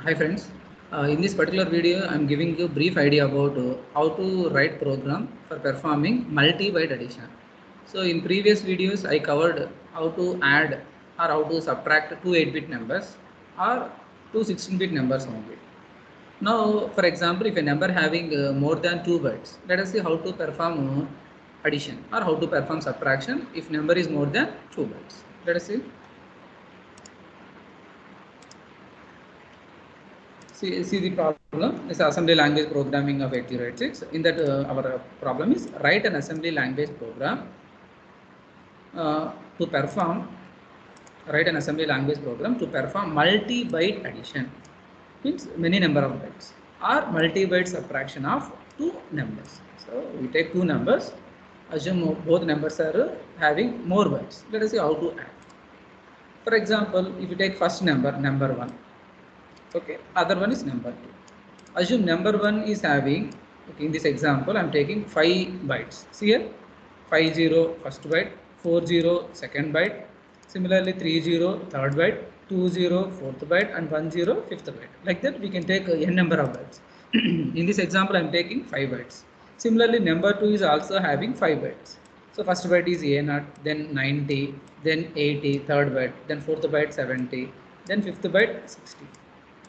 Hi friends, in this particular video I am giving you a brief idea about how to write program for performing multi-byte addition. So in previous videos I covered how to add or how to subtract two 8-bit numbers or two 16-bit numbers only. Now for example, if a number having more than 2 bytes, let us see how to perform addition or how to perform subtraction if number is more than 2 bytes. Let us see. See the problem is assembly language programming of 8086. In that our problem is write an assembly language program to perform write an assembly language program to perform multi-byte addition, means many number of bytes, or multi-byte subtraction of two numbers. So we take two numbers, assume both numbers are having more bytes. Let us see how to add. For example, if you take first number 1, okay, other one is number 2. Assume number 1 is having, okay, in this example I am taking 5 bytes. See here, 50 first byte, 40 second byte, similarly 30 third byte, 20 fourth byte, and 10 fifth byte. Like that we can take n number of bytes. In this example I am taking 5 bytes. Similarly number 2 is also having 5 bytes. So first byte is A0, then 90, then 80 third byte, then fourth byte 70, then fifth byte 60.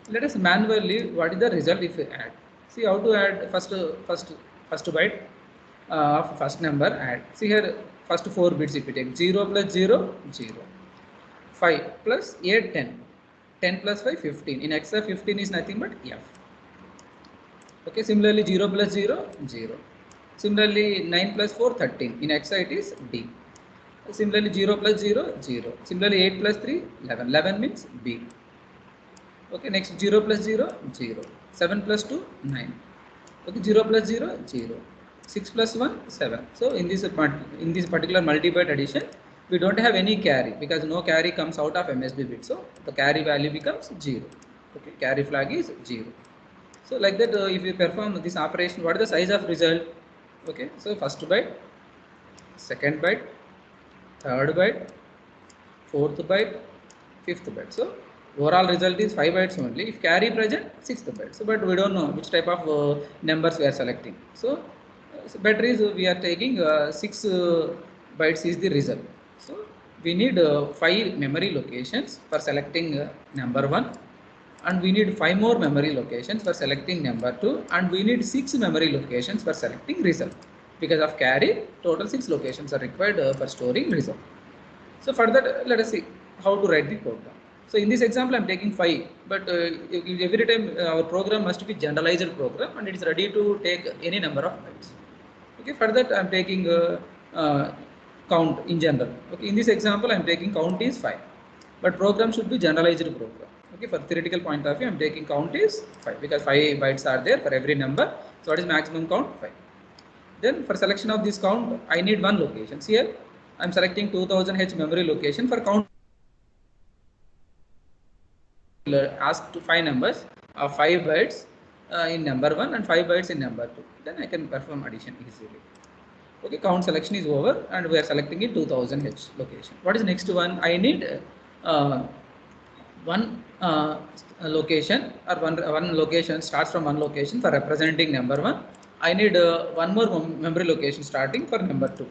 Let us manually what is the result if we add. See how to add first byte of first number add. See here, first 4 bits if we take 0 plus 0 0, 5 plus 8 10, 10 plus 5 15. In Excel 15 is nothing but F. Okay, similarly 0 plus 0 0, similarly 9 plus 4 13. In Excel it is D. Similarly 0 plus 0 0, similarly 8 plus 3 11, 11 means B. Okay, next 0 plus 0 0, 7 plus 2 9, okay, 0 plus 0 0, 6 plus 1 7. So in this particular multi-byte addition we don't have any carry because no carry comes out of MSB bit, so the carry value becomes 0. Okay, carry flag is 0. So like that if you perform this operation, what is the size of result? Okay, so first byte, second byte, third byte, fourth byte, fifth byte. So overall result is 5 bytes only. If carry present, sixth byte. So but we don't know which type of numbers we are selecting. So better is we are taking 6 bytes is the result. So we need 5 memory locations for selecting number 1, and we need 5 more memory locations for selecting number 2, and we need 6 memory locations for selecting result. Because of carry, total 6 locations are required for storing result. So for that, let us see how to write the program. So in this example, I am taking 5, but every time our program must be generalized program and it is ready to take any number of bytes. Okay, for that I am taking count in general. Okay, in this example, I am taking count is 5, but program should be generalized program. Okay, for theoretical point of view, I am taking count is 5 because 5 bytes are there for every number. So what is maximum count? 5. Then for selection of this count, I need one location. See here, I am selecting 2000H memory location for count. Ask to 5 numbers of 5 bytes in number 1 and 5 bytes in number 2. Then I can perform addition easily. Okay, count selection is over and we are selecting it 2000H location. What is next one? I need one location, or one location starts from one location for representing number 1. I need one more memory location starting for number 2.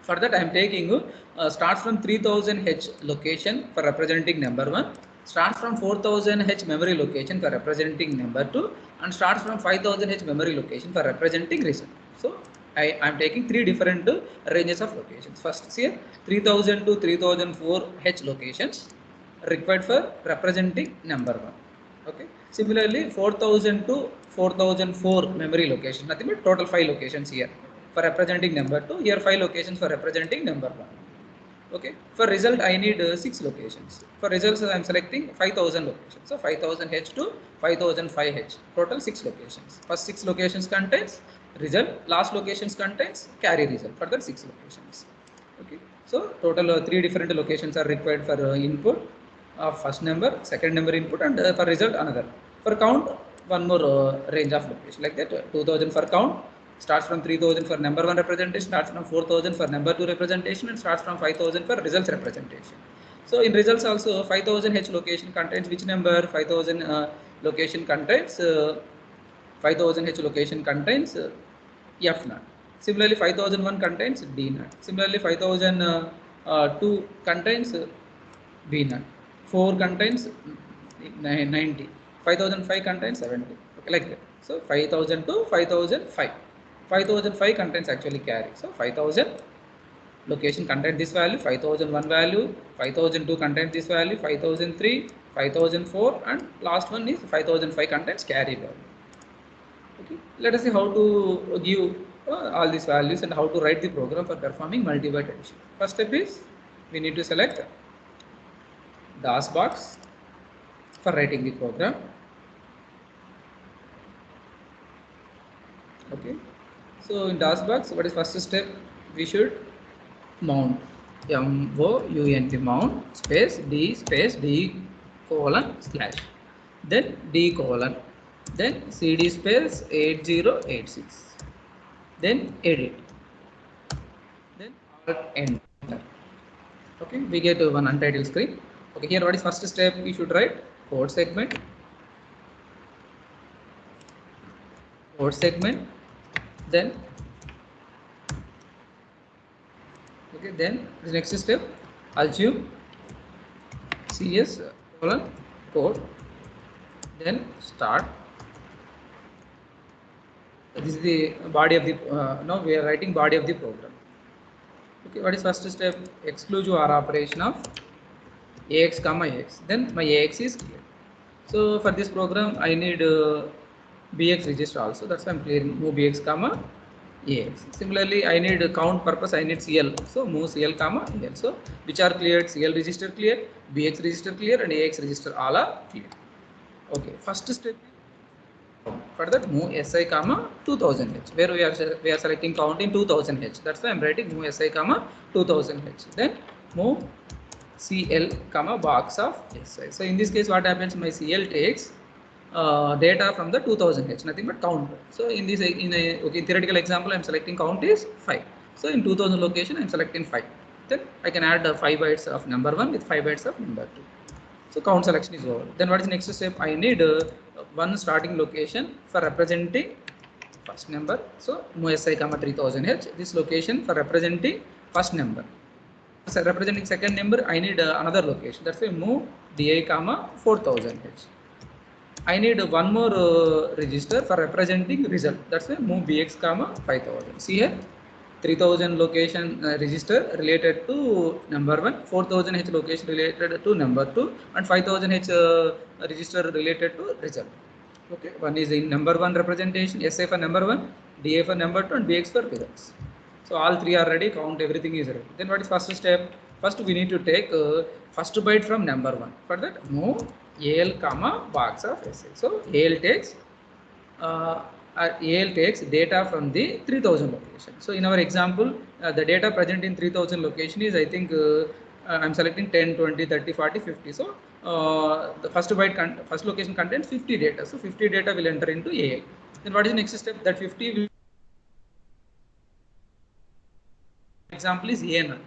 For that I am taking starts from 3000H location for representing number 1, starts from 4000H memory location for representing number 2, and starts from 5000H memory location for representing result. So I am taking 3 different ranges of locations. First see 3000 to 3004H locations required for representing number 1. Okay. Similarly 4000 to 4004 memory location, nothing but total 5 locations here for representing number 2, here 5 locations for representing number 1. Okay, for result I need 6 locations. For results I am selecting 5000 locations. So 5000H to 5005H, total 6 locations. First 6 locations contains result, last locations contains carry result, further 6 locations. Okay, so total 3 different locations are required for input of first number, second number input, and for result another. For count, one more range of location, like that 2000 for count, starts from 3000 for number 1 representation, starts from 4000 for number 2 representation, and starts from 5000 for results representation. So in results also 5000H location contains which number? 5000 location contains 5000 H location contains F naught. Similarly, 5001 contains D naught. Similarly, 5002 contains B naught. 4 contains 90. 5005 contains 70. Okay, like that. So 5002, 5005. 5005 contains actually carry. So 5000 location contains this value, 5001 value, 5002 contains this value, 5003, 5004, and last one is 5005 contains carry value. Okay, let us see how to give all these values and how to write the program for performing multi-byte addition. First step is we need to select DOS box for writing the program. Okay, so in DOS box, what is first step? We should mount, M-O-U-N-T, mount space D colon slash, then D colon, then CD space 8086, then edit, then Alt enter. Okay, we get one untitled screen. Okay, here what is first step? We should write code segment, then okay, then the next step, assume CS colon code, then start. This is the body of the now we are writing body of the program. Okay, what is first step? Exclusive OR operation of AX comma AX. Then my AX is clear. So for this program I need BX register also. That's why I'm clearing move BX comma AX. Similarly, I need count purpose, I need CL. So move CL comma AL. So which are cleared? CL register clear, BX register clear, and AX register all are clear. Okay, first step. For that, move SI comma 2000H, where we are selecting count in 2000H. That's why I'm writing move SI comma 2000H. Then move CL comma box of SI. So in this case, what happens? My CL takes data from the 2000H, nothing but count. So in this, okay, theoretical example, I'm selecting count is 5. So in 2000 location, I'm selecting 5. Then I can add 5 bytes of number 1 with 5 bytes of number 2. So count selection is over. Then what is the next step? I need one starting location for representing first number. So move SI comma 3000H. This location for representing first number. So representing second number, I need another location. That's why move DI comma 4000H. I need one more register for representing result. That's why move BX comma 5000. See here, 3000 location register related to number 1, 4000H location related to number 2, and 5000H register related to result. Okay, one is in number 1 representation, SA for number 1, DA for number 2, and BX for results. So all three are ready, count everything is ready. Then what is first step? First we need to take first byte from number 1. For that, move AL comma box of SA. So AL takes data from the 3000 location. So in our example, the data present in 3000 location is, I think I'm selecting 10, 20, 30, 40, 50. So the first byte first location contains 50 data. So 50 data will enter into AL. Then what is the next step? That 50 will example is AN.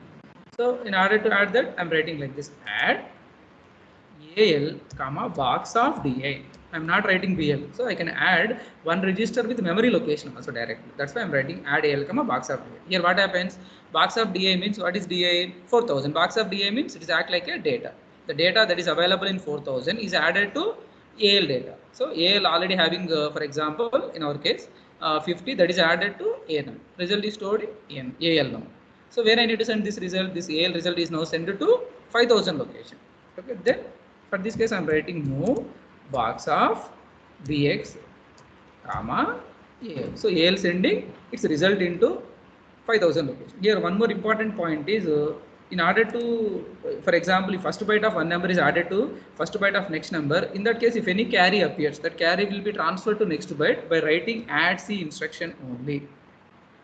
So in order to add that, I'm writing like this: add AL comma box of DI. I'm not writing BL, so I can add one register with memory location also directly. That's why I'm writing add AL comma box of DI. Here what happens? Box of DI means what is DI? 4000. Box of DI means it is act like a data. The data that is available in 4000 is added to AL data. So AL already having, for example, in our case, 50, that is added to AN. Result is stored in AL now. So where I need to send this result, this AL result is now sent to 5000 location. Okay, then for this case, I'm writing move box of BX comma AL. So AL sending its result into 5000 location. Here one more important point is in order to, for example, if first byte of one number is added to first byte of next number, in that case, if any carry appears, that carry will be transferred to next byte by writing add C instruction only.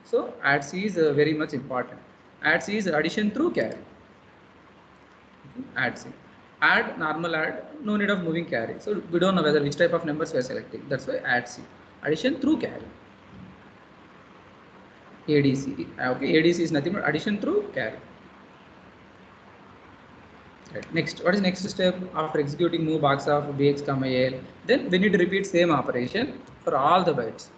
So add C is very much important. Add C is addition through carry. Add C. Add, normal add, no need of moving carry. So we don't know whether which type of numbers we are selecting. That's why add C. Addition through carry. ADC. Okay, ADC is nothing but addition through carry. Right. Next, what is next step after executing move box of bx comma al? Then we need to repeat same operation for all the bytes.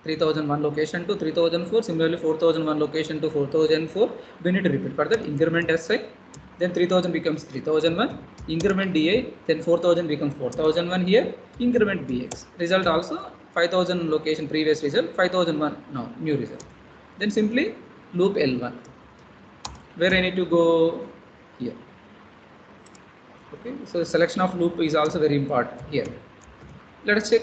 3001 location to 3004. Similarly, 4001 location to 4004. We need to repeat. For that, increment si. Then 3000 becomes 3001. Increment di. Then 4000 becomes 4001 here. Increment bx. Result also 5000 location previous result. 5001 now new result. Then simply loop L1. Where I need to go here. Okay, so selection of loop is also very important here. Let us check.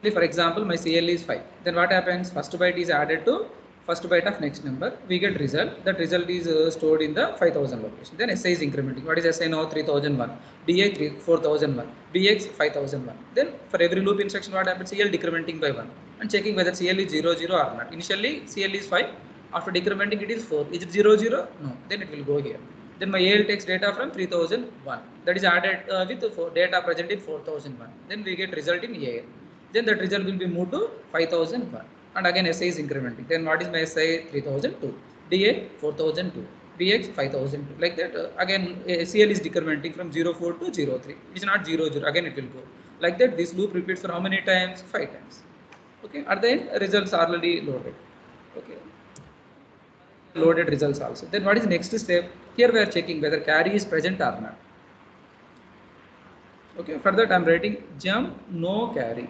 Initially, for example, my CL is 5. Then what happens? First byte is added to first byte of next number. We get result. That result is stored in the 5000 location. Then SI is incrementing. What is SI now? 3001. DA 4001. BX 5001. Then for every loop instruction, what happens? CL decrementing by 1 and checking whether CL is 0, 0 or not. Initially, CL is 5. After decrementing, it is 4. Is it 0, 0? No. Then it will go here. Then my AL takes data from 3001. That is added with data present in 4001. Then we get result in AL. Then that result will be moved to 5001. And again SI is incrementing. Then what is my SI? 3002. DA 4002. BX 5002. Like that. Again CL is decrementing from 04 to 03. It is not 00. Again it will go. Like that this loop repeats for how many times? 5 times. Okay. At the end results are already loaded. Okay. Loaded results also. Then what is the next step? Here we are checking whether carry is present or not. Okay, for that I am writing jump no carry.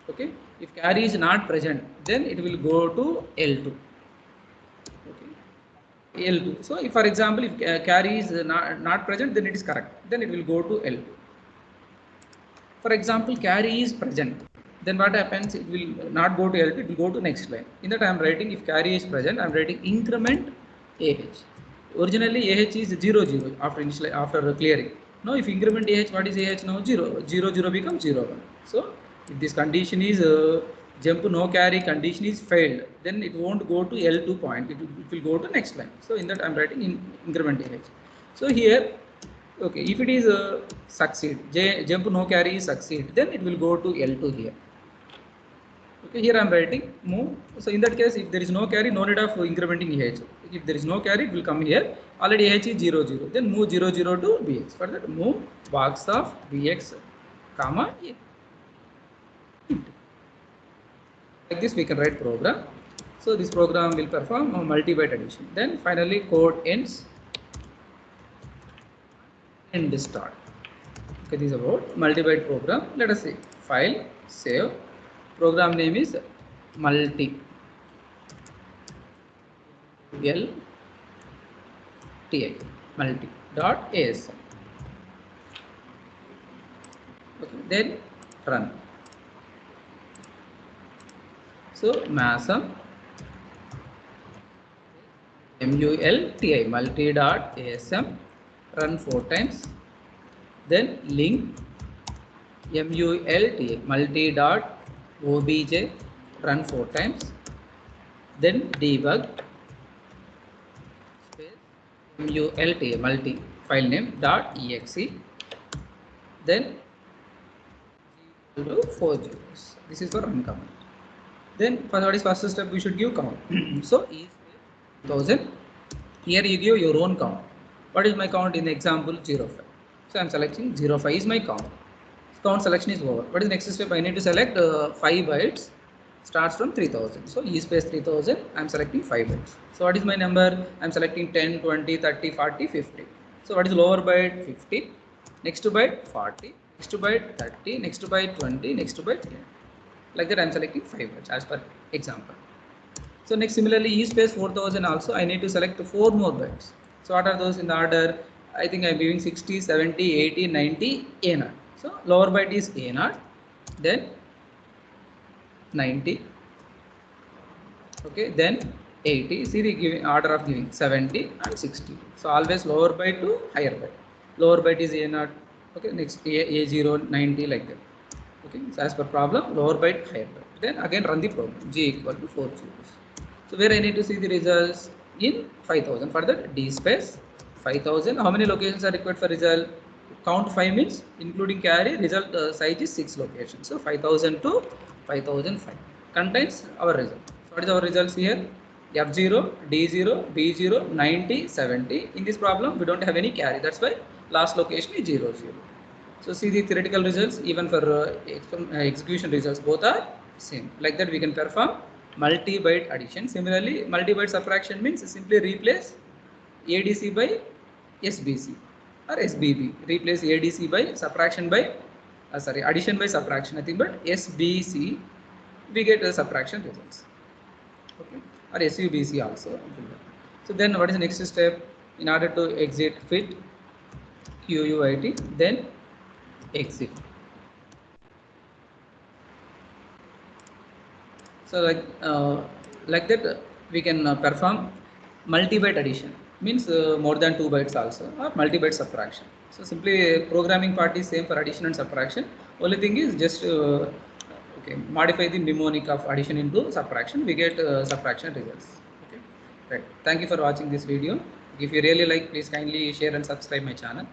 Okay, if carry is not present, then it will go to L2. Okay, L2. So if for example if carry is not present, then it is correct. Then it will go to L2. For example, carry is present. Then what happens? It will not go to L2, it will go to next line. In that I am writing if carry is present, I am writing increment AH. Originally AH is 0, 0 after clearing. Now if increment AH, what is AH now? 0, 0, 0 becomes 0, 1. So if this condition is jump no carry condition is failed, then it won't go to L2 point, it will go to next line. So in that I am writing increment AH. So here, okay, if it is succeed, jump no carry is succeed, then it will go to L2 here. Okay, here I am writing move. So in that case, if there is no carry, no need of incrementing AH. If there is no carry, it will come here. Already AH is 0, 0. Then move 0, 0 to BX. For that, move box of BX, comma A. Like this, we can write program. So this program will perform a multi-byte addition. Then finally, code ends. End start. Okay, this is about multi-byte program. Let us see. File, save. Program name is multi. LTI multi.asm. Okay, then run. So MASM multi multi.asm run 4 times. Then link multi multi.obj run 4 times. Then debug space multi file name .exe. Then 4 zeros. This is for run command. Then for what is first step, we should give count. So is 1000. Here you give your own count. What is my count in the example? 05. So I am selecting 05 is my count. Count selection is over. What is the next step? I need to select 5 bytes. Starts from 3000. So E space 3000. I am selecting 5 bytes. So what is my number? I am selecting 10, 20, 30, 40, 50. So what is lower byte? 50. Next byte 40. Next byte 30. Next byte 20. Next byte 10. Like that I am selecting 5 bytes as per example. So next similarly E space 4000 also I need to select 4 more bytes. So what are those in the order? I think I am giving 60, 70, 80, 90, A0. So lower byte is A0, then 90, okay, then 80. See the giving order of giving 70 and 60. So always lower byte to higher byte. Lower byte is A0, okay, next A0, 90 like that. Okay, so as per problem, lower byte, higher byte. Then again run the program, G equal to 4 zeros. So where I need to see the results in 5000. For that D space 5000. How many locations are required for result? Count 5 means including carry, result size is 6 locations. So 5000 to 5005 contains our result. So what is our results here? F0, D0, B0, 90, 70. In this problem, we don't have any carry. That's why last location is 0, 0. So see the theoretical results, even for execution results, both are same. Like that, we can perform multi-byte addition. Similarly, multi-byte subtraction means simply replace ADC by SBC or SBB. Replace ADC by subtraction by, addition by subtraction, nothing but SBC, we get the subtraction results. Okay, or SUBC also. So then what is the next step? In order to exit fit QUIT, then exit. So like that we can perform multi-byte addition, means more than 2 bytes also, or multi-byte subtraction. So simply programming part is same for addition and subtraction. Only thing is just modify the mnemonic of addition into subtraction. We get subtraction results. Okay, right. Thank you for watching this video. If you really like, please kindly share and subscribe my channel.